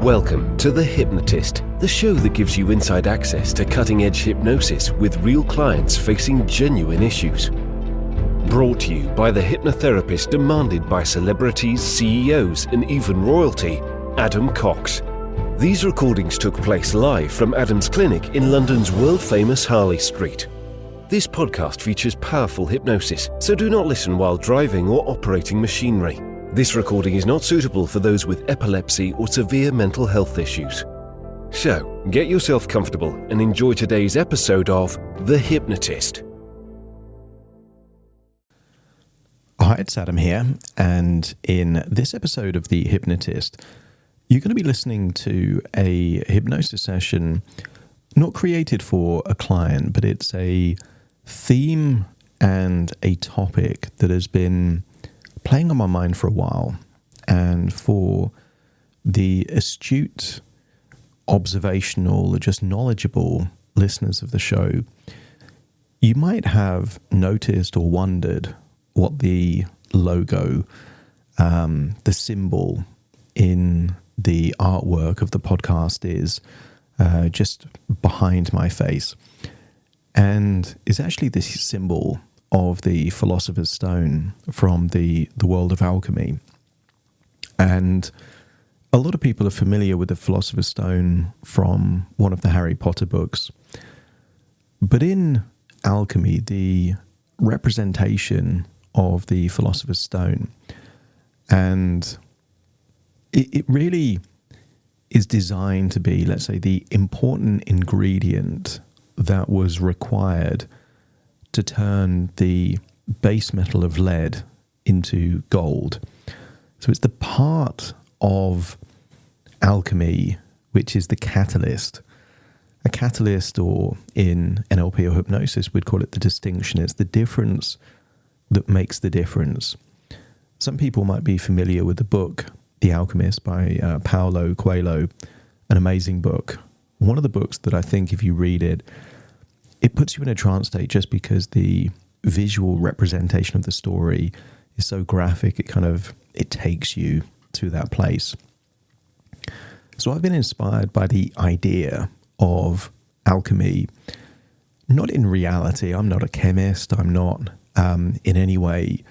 Welcome to The Hypnotist, the show that gives you inside access to cutting-edge hypnosis with real clients facing genuine issues. Brought to you by the hypnotherapist demanded by celebrities, CEOs, and even royalty, Adam Cox. These recordings took place live from Adam's clinic in London's world-famous Harley Street. This podcast features powerful hypnosis, so do not listen while driving or operating machinery. This recording is not suitable for those with epilepsy or severe mental health issues. So, get yourself comfortable and enjoy today's episode of The Hypnotist. Hi, it's Adam here, and in this episode of The Hypnotist, you're going to be listening to a hypnosis session not created for a client, but it's a theme and a topic that has been playing on my mind for a while. And for the astute, observational, or just knowledgeable listeners of the show, you might have noticed or wondered what the logo, the symbol in the artwork of the podcast is, just behind my face. And it's actually this symbol of the Philosopher's Stone from the world of alchemy. And a lot of people are familiar with the Philosopher's Stone from one of the Harry Potter books. But in alchemy, the representation of the Philosopher's Stone, and it really is designed to be, let's say, the important ingredient that was required to turn the base metal of lead into gold. So it's the part of alchemy which is the catalyst. A catalyst, or in NLP or hypnosis, we'd call it the distinction. It's the difference that makes the difference. Some people might be familiar with the book The Alchemist by Paulo Coelho, an amazing book. One of the books that I think if you read it, it puts you in a trance state just because the visual representation of the story is so graphic. It takes you to that place. So I've been inspired by the idea of alchemy, not in reality. I'm not a chemist. I'm not in any way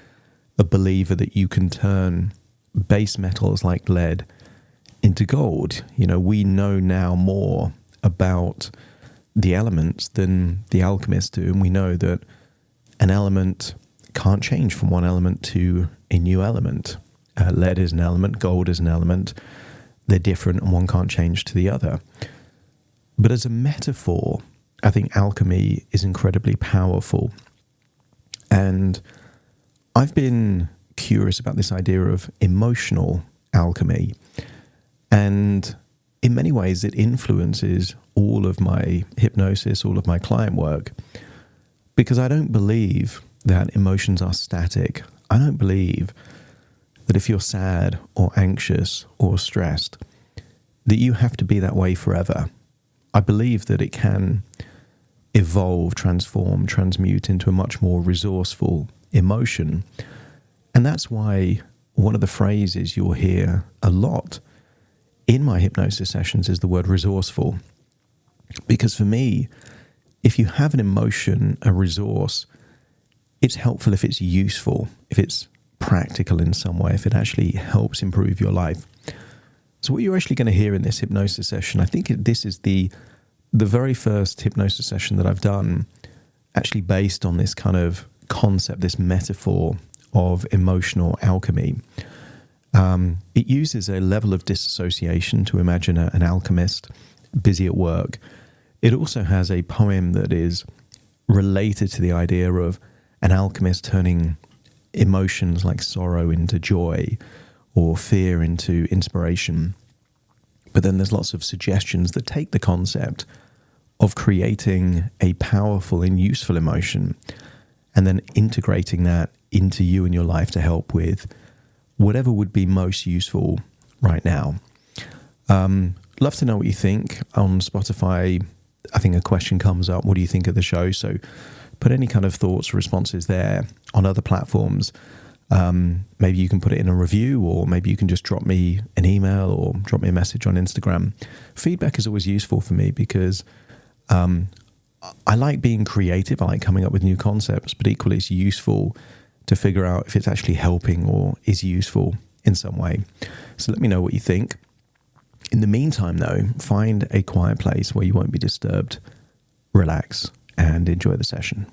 a believer that you can turn base metals like lead into gold. You know, we know now more about the elements than the alchemists do, and we know that an element can't change from one element to a new element. Lead is an element, gold is an element. They're different, and one can't change to the other. But as a metaphor, I think alchemy is incredibly powerful. And I've been curious about this idea of emotional alchemy. And in many ways, it influences all of my hypnosis, all of my client work, because I don't believe that emotions are static. I don't believe that if you're sad or anxious or stressed, that you have to be that way forever. I believe that it can evolve, transform, transmute into a much more resourceful emotion. And that's why one of the phrases you'll hear a lot in my hypnosis sessions is the word resourceful. Because for me, if you have an emotion, a resource, it's helpful if it's useful, if it's practical in some way, if it actually helps improve your life. So what you're actually going to hear in this hypnosis session, I think this is the very first hypnosis session that I've done actually based on this kind of concept, this metaphor of emotional alchemy. It uses a level of disassociation to imagine an alchemist busy at work. It also has a poem that is related to the idea of an alchemist turning emotions like sorrow into joy or fear into inspiration. But then there's lots of suggestions that take the concept of creating a powerful and useful emotion and then integrating that into you and your life to help with whatever would be most useful right now. Love to know what you think. On Spotify, I think a question comes up, what do you think of the show? So put any kind of thoughts or responses there. On other platforms, Maybe you can put it in a review, or maybe you can just drop me an email or drop me a message on Instagram. Feedback is always useful for me because I like being creative. I like coming up with new concepts, but equally it's useful to figure out if it's actually helping or is useful in some way. So let me know what you think. In the meantime, though, find a quiet place where you won't be disturbed, relax, and enjoy the session.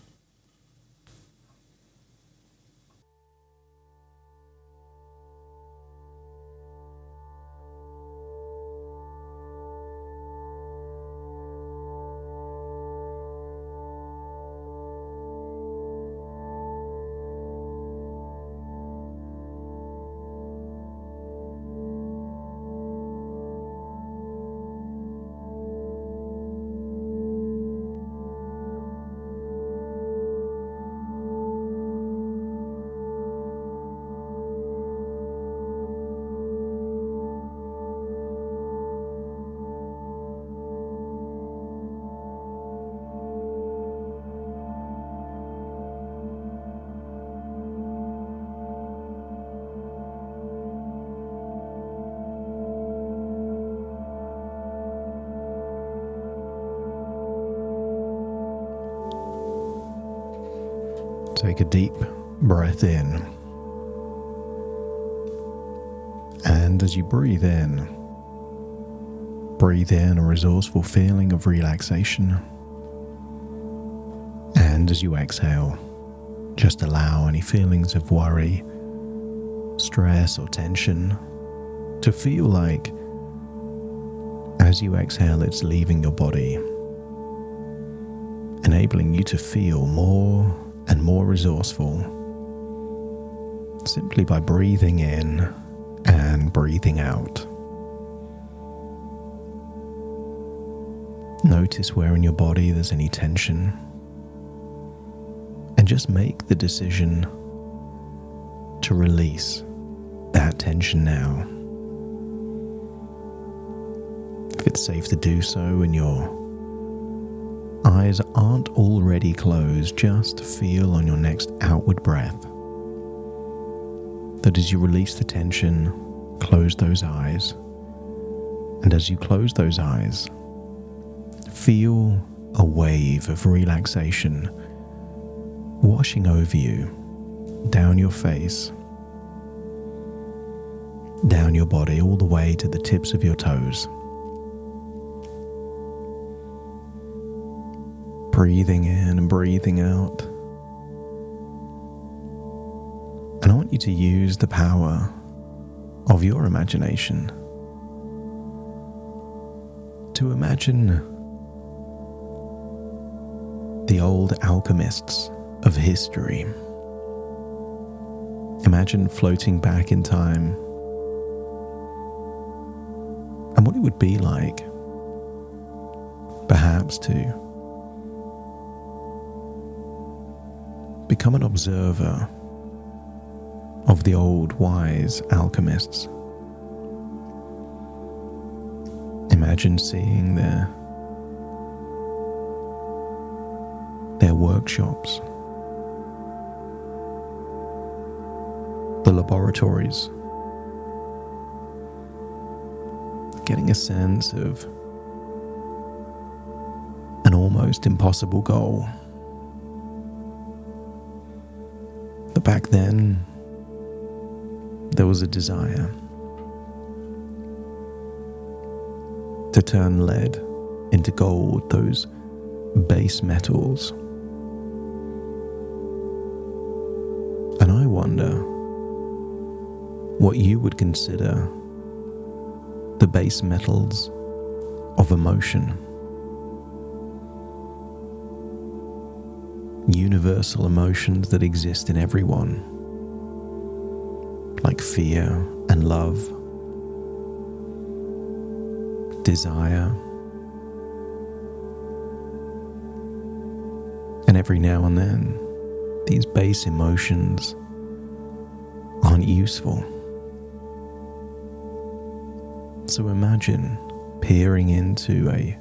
Take a deep breath in. And as you breathe in a resourceful feeling of relaxation. And as you exhale, just allow any feelings of worry, stress, or tension to feel like, as you exhale, it's leaving your body, enabling you to feel more and more resourceful, simply by breathing in and breathing out. Notice where in your body there's any tension, and just make the decision to release that tension now. If it's safe to do so and your eyes aren't already closed, just feel on your next outward breath that as you release the tension, close those eyes. And as you close those eyes, feel a wave of relaxation washing over you, down your face, down your body, all the way to the tips of your toes. Breathing in and breathing out. And I want you to use the power of your imagination to imagine the old alchemists of history. Imagine floating back in time and what it would be like, perhaps to become an observer of the old wise alchemists. Imagine seeing their workshops, the laboratories, getting a sense of an almost impossible goal. But back then, there was a desire to turn lead into gold, those base metals. And I wonder what you would consider the base metals of emotion. Universal emotions that exist in everyone, like fear and love, desire, and every now and then these base emotions aren't useful. So imagine peering into an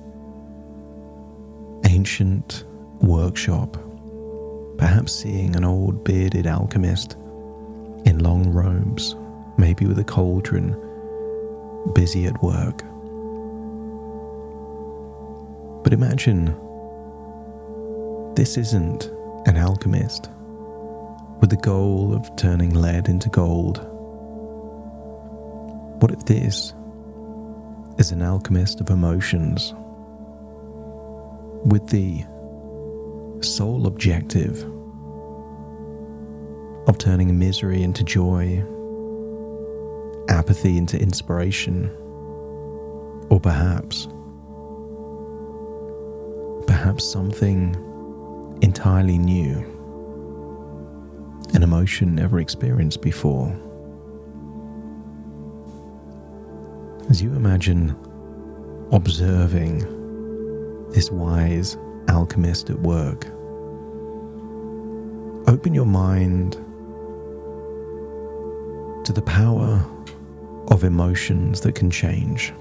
ancient workshop, perhaps seeing an old bearded alchemist in long robes, maybe with a cauldron, busy at work. But imagine this isn't an alchemist with the goal of turning lead into gold. What if this is an alchemist of emotions with the sole objective of turning misery into joy, apathy into inspiration, or perhaps something entirely new, an emotion never experienced before. As you imagine observing this wise alchemist at work, open your mind to the power of emotions that can change.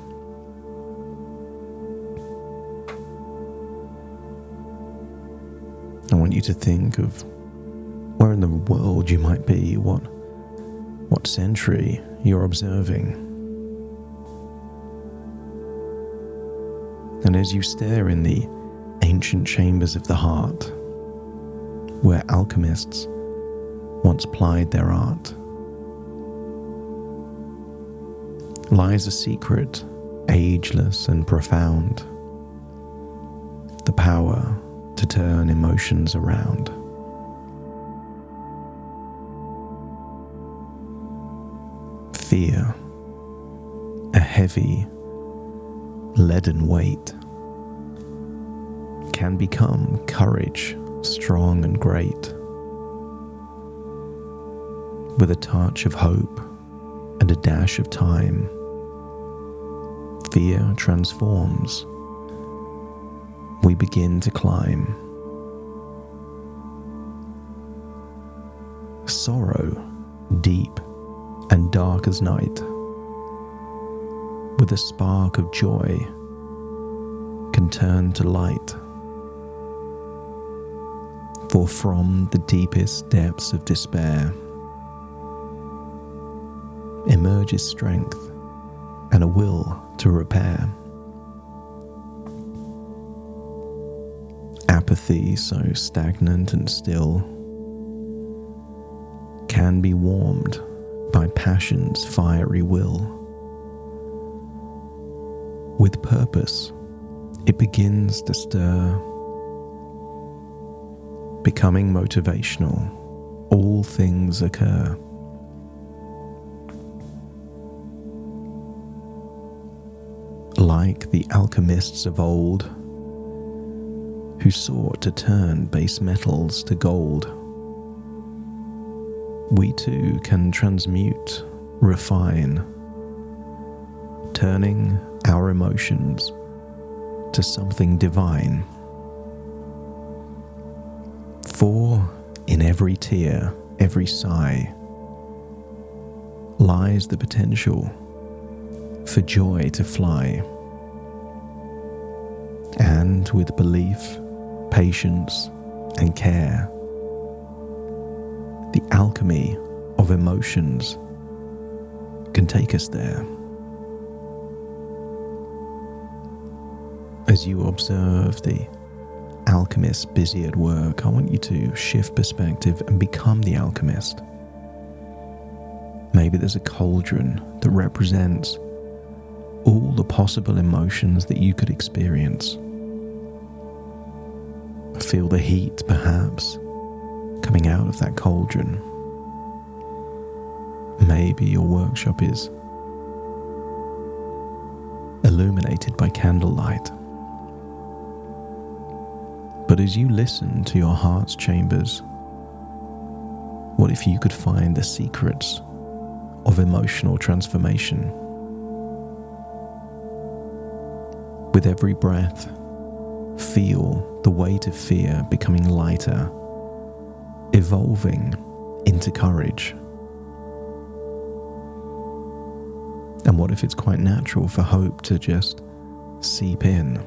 I want you to think of where in the world you might be, what century you're observing. And as you stare in the ancient chambers of the heart, where alchemists once plied their art, lies a secret, ageless and profound, the power to turn emotions around. Fear, a heavy, leaden weight, can become courage, strong and great, with a touch of hope and a dash of time. Fear transforms. We begin to climb. Sorrow, deep and dark as night, with a spark of joy, can turn to light. For from the deepest depths of despair emerges strength and a will to repair. Apathy, so stagnant and still, can be warmed by passion's fiery will. With purpose, it begins to stir, becoming motivational. All things occur. Like the alchemists of old, who sought to turn base metals to gold, we too can transmute, refine, turning our emotions to something divine. For in every tear, every sigh, lies the potential for joy to fly. And with belief, patience, and care, the alchemy of emotions can take us there. As you observe the alchemist busy at work, I want you to shift perspective and become the alchemist. Maybe there's a cauldron that represents all the possible emotions that you could experience. Feel the heat, perhaps, coming out of that cauldron. Maybe your workshop is illuminated by candlelight. But as you listen to your heart's chambers, what if you could find the secrets of emotional transformation? With every breath, feel the weight of fear becoming lighter, evolving into courage. And what if it's quite natural for hope to just seep in,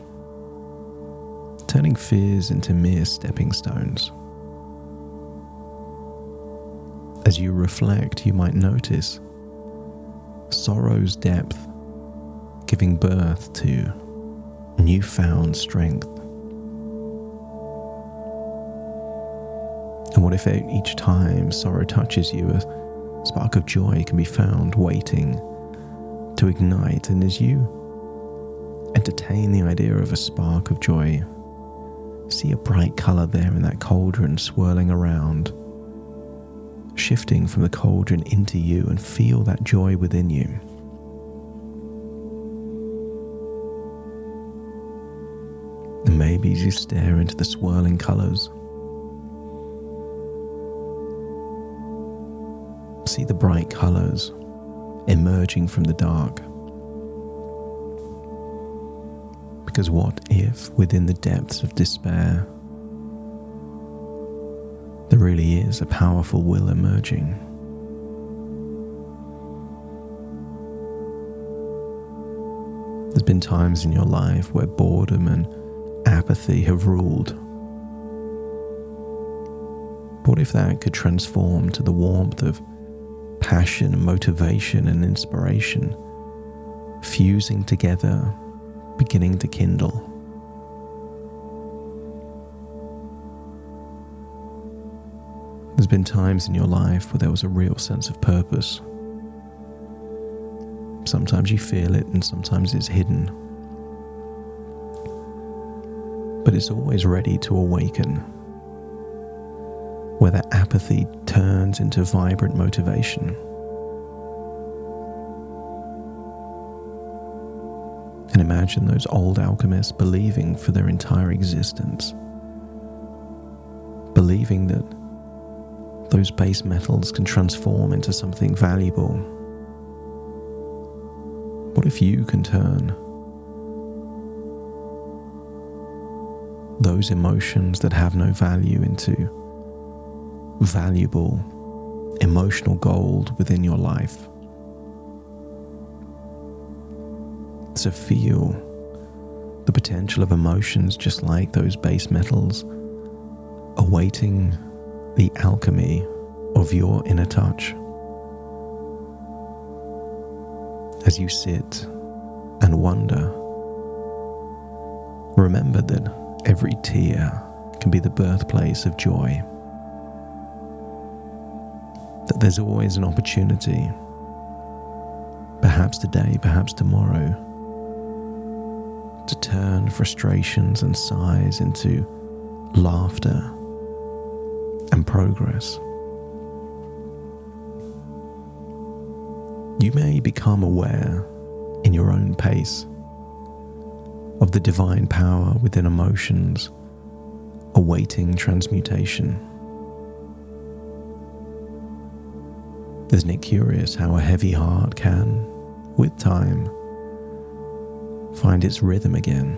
turning fears into mere stepping stones? As you reflect, you might notice sorrow's depth giving birth to newfound strength. And what if each time sorrow touches you, a spark of joy can be found waiting to ignite? And as you entertain the idea of a spark of joy, see a bright colour there in that cauldron swirling around, shifting from the cauldron into you, and feel that joy within you. And maybe as you stare into the swirling colours, see the bright colours emerging from the dark. Because what if within the depths of despair there really is a powerful will emerging? There's been times in your life where boredom and apathy have ruled. What if that could transform to the warmth of passion and motivation and inspiration, fusing together, beginning to kindle? There's been times in your life where there was a real sense of purpose. Sometimes you feel it and sometimes it's hidden. But it's always ready to awaken, where that apathy turns into vibrant motivation. And imagine those old alchemists believing for their entire existence, believing that those base metals can transform into something valuable. What if you can turn those emotions that have no value into valuable emotional gold within your life? So feel the potential of emotions just like those base metals, awaiting the alchemy of your inner touch. As you sit and wonder, remember that every tear can be the birthplace of joy. That there's always an opportunity, perhaps today, perhaps tomorrow, to turn frustrations and sighs into laughter and progress. You may become aware in your own pace of the divine power within emotions awaiting transmutation. Isn't it curious how a heavy heart can, with time, find its rhythm again?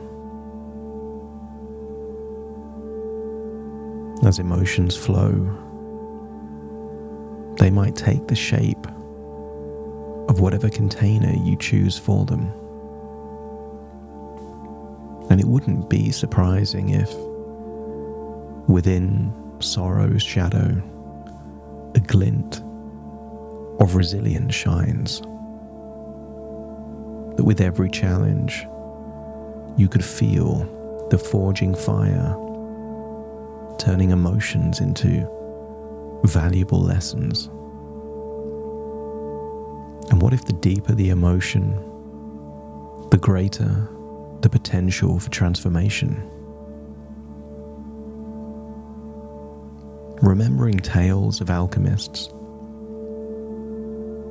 As emotions flow, they might take the shape of whatever container you choose for them. And it wouldn't be surprising if, within sorrow's shadow, a glint of resilience shines. That with every challenge, you could feel the forging fire, turning emotions into valuable lessons. And what if the deeper the emotion, the greater the potential for transformation? Remembering tales of alchemists,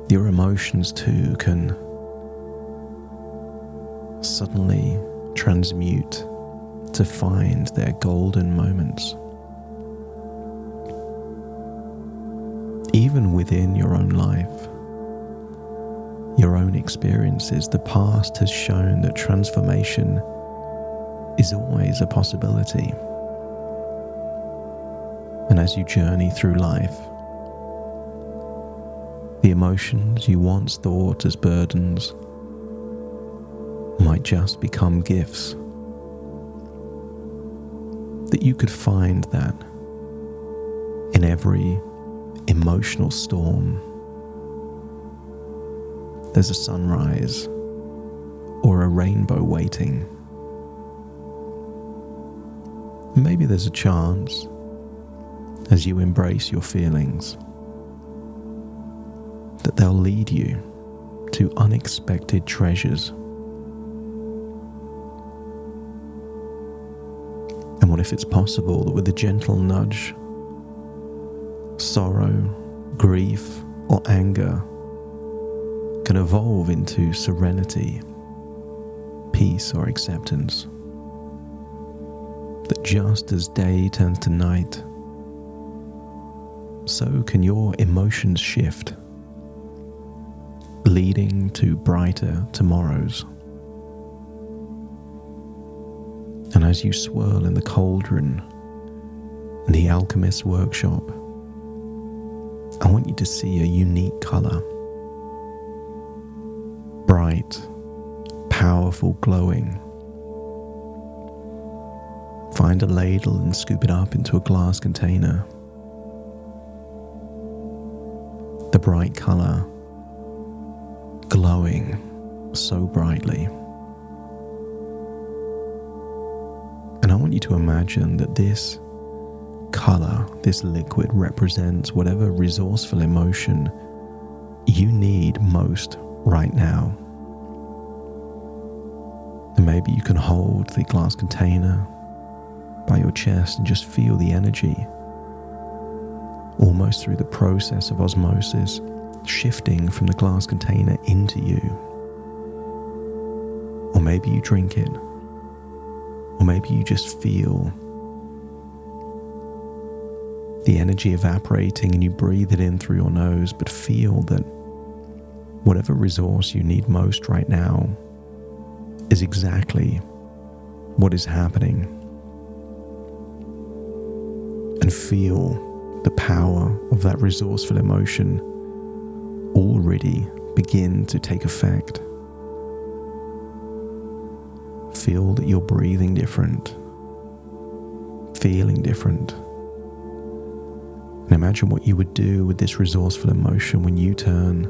your emotions too can suddenly transmute to find their golden moments. Even within your own life, your own experiences, the past has shown that transformation is always a possibility. And as you journey through life, the emotions you once thought as burdens might just become gifts. That you could find that in every emotional storm. There's a sunrise or a rainbow waiting. Maybe there's a chance, as you embrace your feelings, that they'll lead you to unexpected treasures. And what if it's possible that with a gentle nudge, sorrow, grief, or anger can evolve into serenity, peace, or acceptance? That just as day turns to night, so can your emotions shift, leading to brighter tomorrows. And as you swirl in the cauldron in the Alchemist's workshop, I want you to see a unique color. Bright, powerful, glowing. Find a ladle and scoop it up into a glass container. The bright color glowing so brightly. And I want you to imagine that this color, this liquid, represents whatever resourceful emotion you need most right now. And maybe you can hold the glass container by your chest and just feel the energy, almost through the process of osmosis, shifting from the glass container into you. Or maybe you drink it, or maybe you just feel the energy evaporating and you breathe it in through your nose, but feel that whatever resource you need most right now is exactly what is happening. And feel the power of that resourceful emotion already begin to take effect. Feel that you're breathing different, feeling different. And imagine what you would do with this resourceful emotion when you turn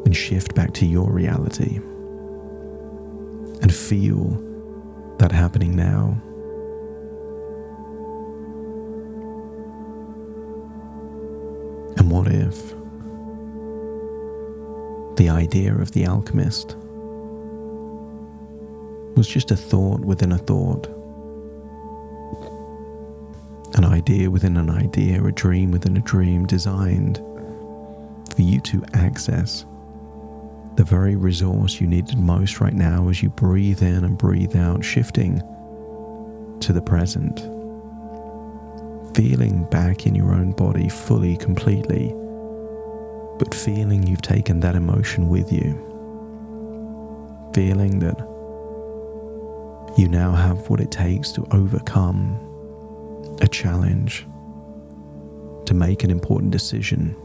and shift back to your reality. And feel that happening now. And what if the idea of the alchemist was just a thought within a thought, an idea within an idea, a dream within a dream, designed for you to access the very resource you needed most right now as you breathe in and breathe out, shifting to the present, feeling back in your own body fully, completely, but feeling you've taken that emotion with you, feeling that you now have what it takes to overcome a challenge, to make an important decision,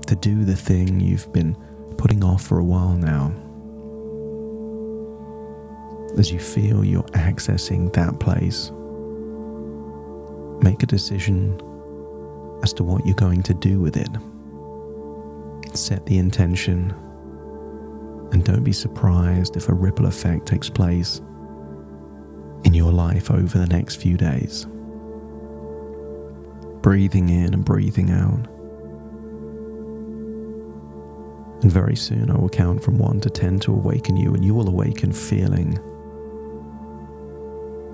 to do the thing you've been putting off for a while now. As you feel you're accessing that place, make a decision as to what you're going to do with it. Set the intention, and don't be surprised if a ripple effect takes place in your life over the next few days. Breathing in and breathing out. And very soon I will count from 1 to 10 to awaken you, and you will awaken feeling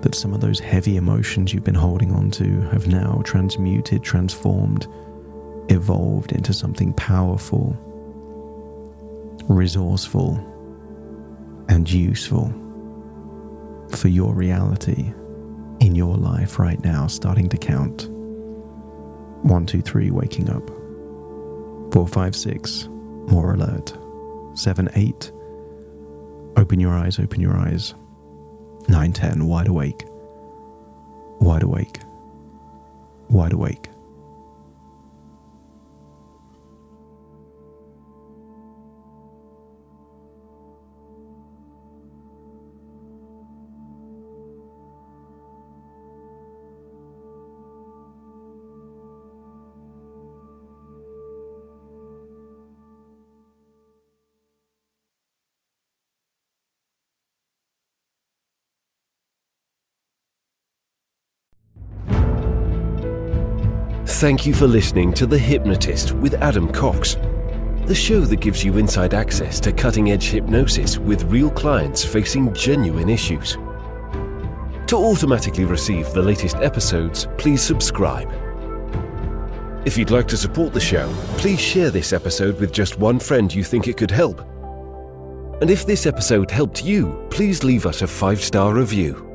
that some of those heavy emotions you've been holding on to have now transmuted, transformed, evolved into something powerful, resourceful, and useful for your reality in your life right now. Starting to count. 1, 2, 3, waking up. 4, 5, 6, more alert. 7, 8, open your eyes, open your eyes. 9, 10, wide awake, wide awake, wide awake. Thank you for listening to The Hypnotist with Adam Cox, the show that gives you inside access to cutting-edge hypnosis with real clients facing genuine issues. To automatically receive the latest episodes, please subscribe. If you'd like to support the show, please share this episode with just one friend you think it could help. And if this episode helped you, please leave us a 5-star review.